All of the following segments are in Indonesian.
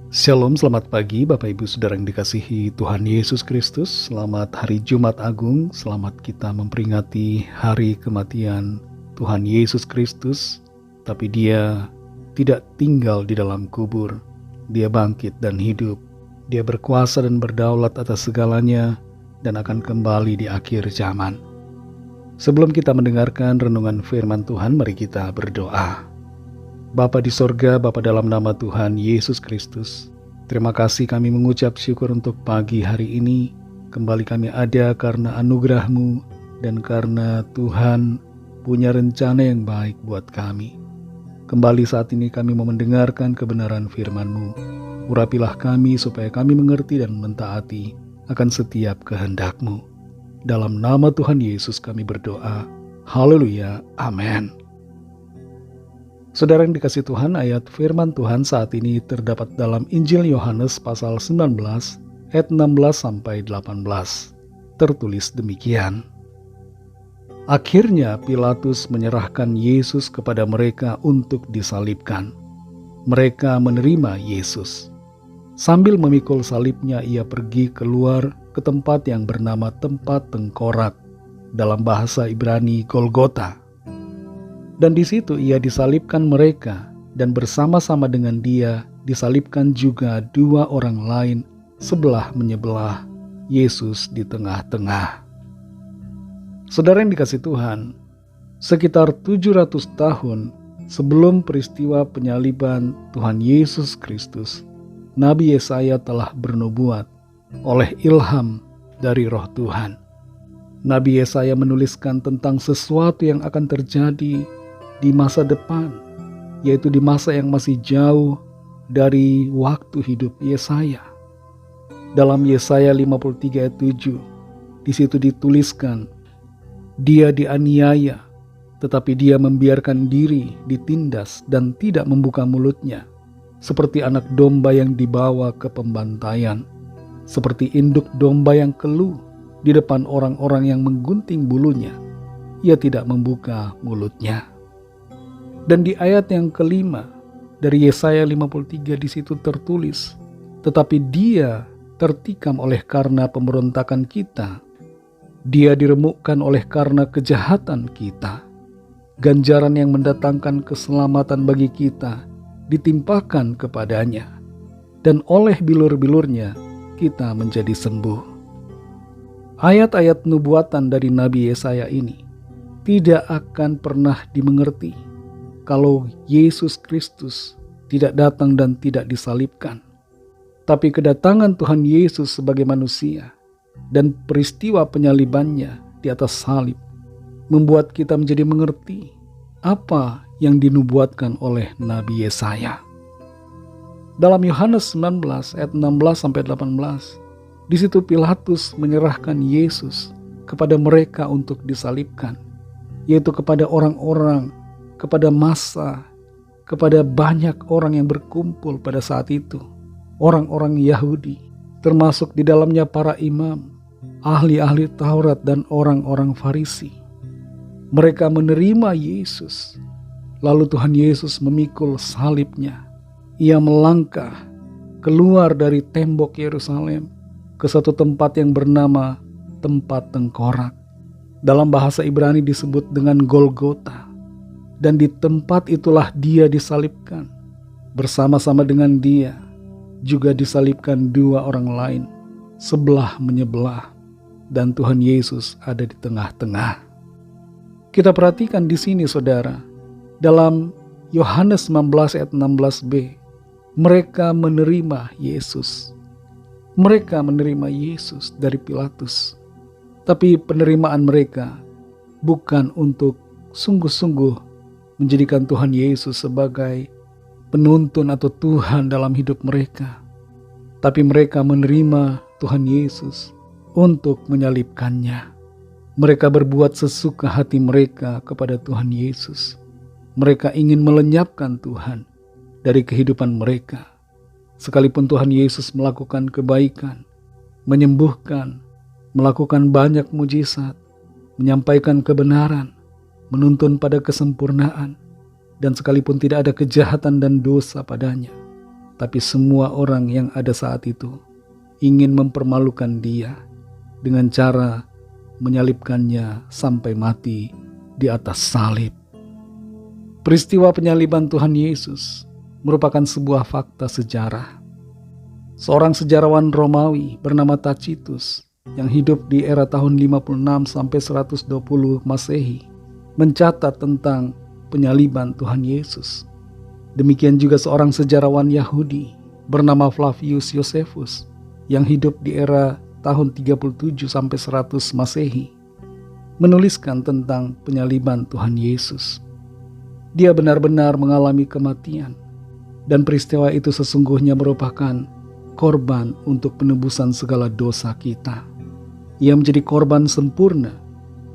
Shalom, selamat pagi Bapak Ibu Saudara yang dikasihi Tuhan Yesus Kristus. Selamat hari Jumat Agung, selamat kita memperingati hari kematian Tuhan Yesus Kristus. Tapi Dia tidak tinggal di dalam kubur, Dia bangkit dan hidup. Dia berkuasa dan berdaulat atas segalanya dan akan kembali di akhir zaman. Sebelum kita mendengarkan renungan firman Tuhan, mari kita berdoa. Bapa di sorga, Bapa dalam nama Tuhan Yesus Kristus, terima kasih kami mengucap syukur untuk pagi hari ini. Kembali kami ada karena anugerah-Mu dan karena Tuhan punya rencana yang baik buat kami. Kembali saat ini kami mau mendengarkan kebenaran firman-Mu. Urapilah kami supaya kami mengerti dan mentaati akan setiap kehendak-Mu. Dalam nama Tuhan Yesus kami berdoa. Haleluya. Amin. Saudara yang dikasih Tuhan, ayat firman Tuhan saat ini terdapat dalam Injil Yohanes pasal 19 ayat 16-18. Tertulis demikian. Akhirnya Pilatus menyerahkan Yesus kepada mereka untuk disalibkan. Mereka menerima Yesus. Sambil memikul salibnya, ia pergi keluar ke tempat yang bernama tempat tengkorak, dalam bahasa Ibrani Golgota. Dan di situ ia disalibkan mereka, dan bersama-sama dengan dia disalibkan juga dua orang lain sebelah menyebelah, Yesus di tengah-tengah. Saudara yang dikasih Tuhan, sekitar 700 tahun sebelum peristiwa penyaliban Tuhan Yesus Kristus, Nabi Yesaya telah bernubuat oleh ilham dari Roh Tuhan. Nabi Yesaya menuliskan tentang sesuatu yang akan terjadi di masa depan, yaitu di masa yang masih jauh dari waktu hidup Yesaya. Dalam Yesaya 53 ayat 7, di situ dituliskan, Dia dianiaya, tetapi Dia membiarkan diri ditindas dan tidak membuka mulutnya, seperti anak domba yang dibawa ke pembantaian, seperti induk domba yang keluh di depan orang-orang yang menggunting bulunya, Ia tidak membuka mulutnya. Dan di ayat yang kelima dari Yesaya 53 di situ tertulis, tetapi Dia tertikam oleh karena pemberontakan kita, Dia diremukkan oleh karena kejahatan kita. Ganjaran yang mendatangkan keselamatan bagi kita ditimpakan kepadanya, dan oleh bilur-bilurnya kita menjadi sembuh. Ayat-ayat nubuatan dari Nabi Yesaya ini tidak akan pernah dimengerti kalau Yesus Kristus tidak datang dan tidak disalibkan. Tapi kedatangan Tuhan Yesus sebagai manusia dan peristiwa penyalibannya di atas salib membuat kita menjadi mengerti apa yang dinubuatkan oleh Nabi Yesaya. Dalam Yohanes 19 ayat 16-18, di situ Pilatus menyerahkan Yesus kepada mereka untuk disalibkan, yaitu kepada orang-orang, kepada massa, kepada banyak orang yang berkumpul pada saat itu, orang-orang Yahudi, termasuk di dalamnya para imam, ahli-ahli Taurat dan orang-orang Farisi. Mereka menerima Yesus, lalu Tuhan Yesus memikul salibnya. Ia melangkah keluar dari tembok Yerusalem ke satu tempat yang bernama tempat tengkorak. Dalam bahasa Ibrani disebut dengan Golgota. Dan di tempat itulah Dia disalibkan. Bersama-sama dengan Dia juga disalibkan dua orang lain sebelah menyebelah, dan Tuhan Yesus ada di tengah-tengah. Kita perhatikan di sini saudara, dalam Yohanes 19 ayat 16b, mereka menerima Yesus. Mereka menerima Yesus dari Pilatus. Tapi penerimaan mereka bukan untuk sungguh-sungguh menjadikan Tuhan Yesus sebagai penuntun atau Tuhan dalam hidup mereka. Tapi mereka menerima Tuhan Yesus untuk menyalibkannya. Mereka berbuat sesuka hati mereka kepada Tuhan Yesus. Mereka ingin melenyapkan Tuhan dari kehidupan mereka. Sekalipun Tuhan Yesus melakukan kebaikan, menyembuhkan, melakukan banyak mujizat, menyampaikan kebenaran, menuntun pada kesempurnaan, dan sekalipun tidak ada kejahatan dan dosa padanya, tapi semua orang yang ada saat itu ingin mempermalukan dia dengan cara menyalibkannya sampai mati di atas salib. Peristiwa penyaliban Tuhan Yesus merupakan sebuah fakta sejarah. Seorang sejarawan Romawi bernama Tacitus yang hidup di era tahun 56 sampai 120 Masehi mencatat tentang penyaliban Tuhan Yesus. Demikian juga seorang sejarawan Yahudi bernama Flavius Josephus yang hidup di era tahun 37 sampai 100 Masehi menuliskan tentang penyaliban Tuhan Yesus. Dia benar-benar mengalami kematian, dan peristiwa itu sesungguhnya merupakan korban untuk penebusan segala dosa kita. Ia menjadi korban sempurna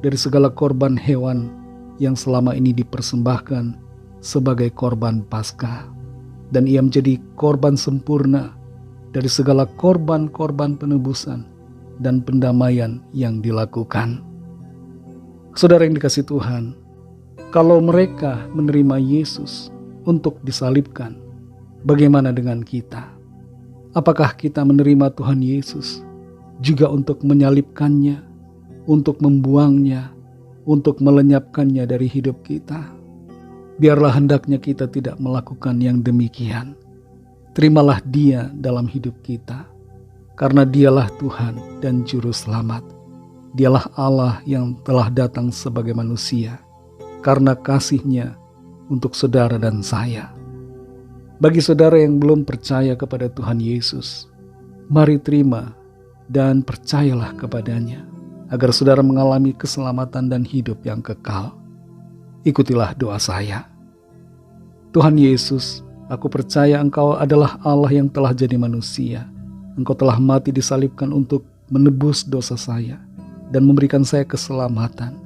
dari segala korban hewan yang selama ini dipersembahkan sebagai korban Paskah, dan ia menjadi korban sempurna dari segala korban-korban penebusan dan pendamaian yang dilakukan. Saudara yang dikasihi Tuhan, kalau mereka menerima Yesus untuk disalibkan, bagaimana dengan kita? Apakah kita menerima Tuhan Yesus juga untuk menyalibkannya, untuk membuangnya, untuk melenyapkannya dari hidup kita? Biarlah hendaknya kita tidak melakukan yang demikian. Terimalah Dia dalam hidup kita, karena Dialah Tuhan dan Juru Selamat. Dialah Allah yang telah datang sebagai manusia, karena kasih-Nya untuk saudara dan saya. Bagi saudara yang belum percaya kepada Tuhan Yesus, mari terima dan percayalah kepadanya, agar saudara mengalami keselamatan dan hidup yang kekal. Ikutilah doa saya. Tuhan Yesus, aku percaya Engkau adalah Allah yang telah jadi manusia. Engkau telah mati disalibkan untuk menebus dosa saya dan memberikan saya keselamatan.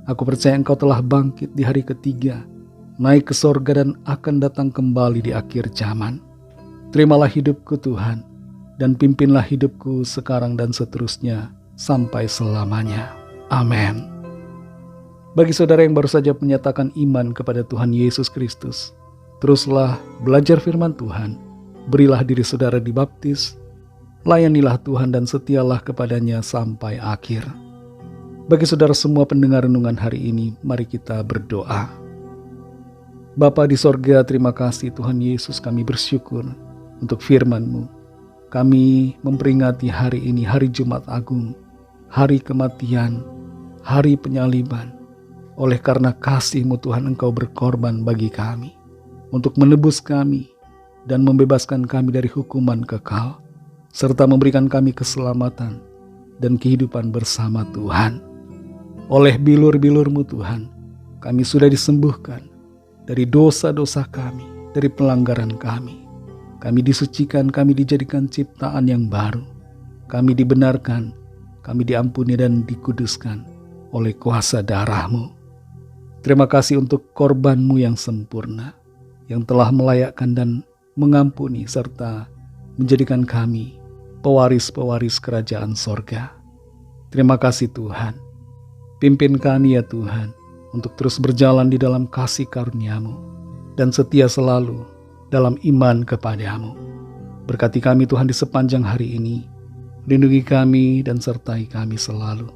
Aku percaya Engkau telah bangkit di hari ketiga, naik ke sorga dan akan datang kembali di akhir zaman. Terimalah hidupku Tuhan, dan pimpinlah hidupku sekarang dan seterusnya sampai selamanya. Amin. Bagi saudara yang baru saja menyatakan iman kepada Tuhan Yesus Kristus, teruslah belajar firman Tuhan, berilah diri saudara dibaptis, layanilah Tuhan dan setialah kepadanya sampai akhir. Bagi saudara semua pendengar renungan hari ini, mari kita berdoa. Bapa di sorga, terima kasih Tuhan Yesus, kami bersyukur untuk firman-Mu. Kami memperingati hari ini, hari Jumat Agung, hari kematian, hari penyaliban. Oleh karena kasih-Mu Tuhan, Engkau berkorban bagi kami, untuk menebus kami dan membebaskan kami dari hukuman kekal, serta memberikan kami keselamatan dan kehidupan bersama Tuhan. Oleh bilur-bilur-Mu Tuhan, kami sudah disembuhkan dari dosa-dosa kami, dari pelanggaran kami. Kami disucikan, kami dijadikan ciptaan yang baru. Kami dibenarkan, kami diampuni dan dikuduskan oleh kuasa darah-Mu. Terima kasih untuk korban-Mu yang sempurna, yang telah melayakkan dan mengampuni serta menjadikan kami pewaris-pewaris kerajaan sorga. Terima kasih Tuhan. Pimpin kami ya Tuhan, untuk terus berjalan di dalam kasih karunia-Mu dan setia selalu dalam iman kepada-Mu. Berkati kami Tuhan di sepanjang hari ini, lindungi kami dan sertai kami selalu.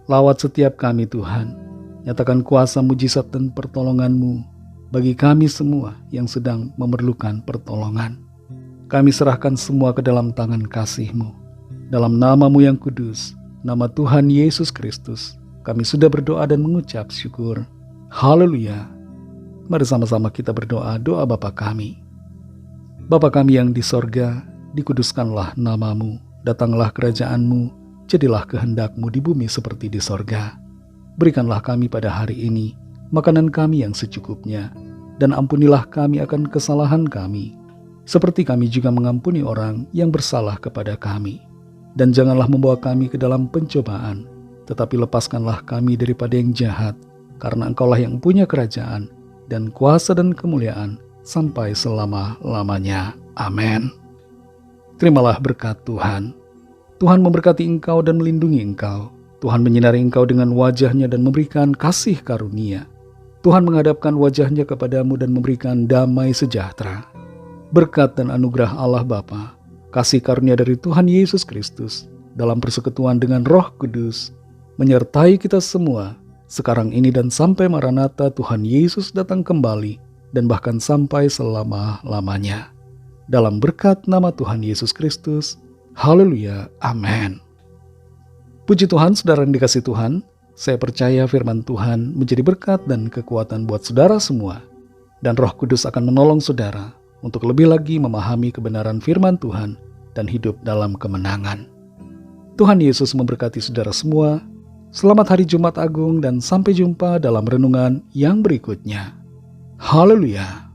Lawat setiap kami Tuhan, nyatakan kuasa mujizat dan pertolongan-Mu bagi kami semua yang sedang memerlukan pertolongan. Kami serahkan semua ke dalam tangan kasih-Mu. Dalam nama-Mu yang kudus, nama Tuhan Yesus Kristus, kami sudah berdoa dan mengucap syukur. Haleluya. Mari sama-sama kita berdoa, doa Bapa kami. Bapa kami yang di sorga, dikuduskanlah nama-Mu, datanglah kerajaan-Mu, jadilah kehendak-Mu di bumi seperti di sorga. Berikanlah kami pada hari ini makanan kami yang secukupnya, dan ampunilah kami akan kesalahan kami, seperti kami juga mengampuni orang yang bersalah kepada kami. Dan janganlah membawa kami ke dalam pencobaan, tetapi lepaskanlah kami daripada yang jahat, karena Engkaulah yang punya kerajaan dan kuasa dan kemuliaan sampai selama-lamanya. Amin. Terimalah berkat Tuhan. Tuhan memberkati engkau dan melindungi engkau. Tuhan menyinari engkau dengan wajah-Nya dan memberikan kasih karunia. Tuhan menghadapkan wajah-Nya kepadamu dan memberikan damai sejahtera. Berkat dan anugerah Allah Bapa, kasih karunia dari Tuhan Yesus Kristus, dalam persekutuan dengan Roh Kudus, menyertai kita semua, sekarang ini dan sampai Maranatha Tuhan Yesus datang kembali, dan bahkan sampai selama-lamanya. Dalam berkat nama Tuhan Yesus Kristus, haleluya, amin. Puji Tuhan, saudara yang dikasih Tuhan, saya percaya firman Tuhan menjadi berkat dan kekuatan buat saudara semua, dan Roh Kudus akan menolong saudara untuk lebih lagi memahami kebenaran firman Tuhan dan hidup dalam kemenangan. Tuhan Yesus memberkati saudara semua. Selamat hari Jumat Agung dan sampai jumpa dalam renungan yang berikutnya. Haleluya.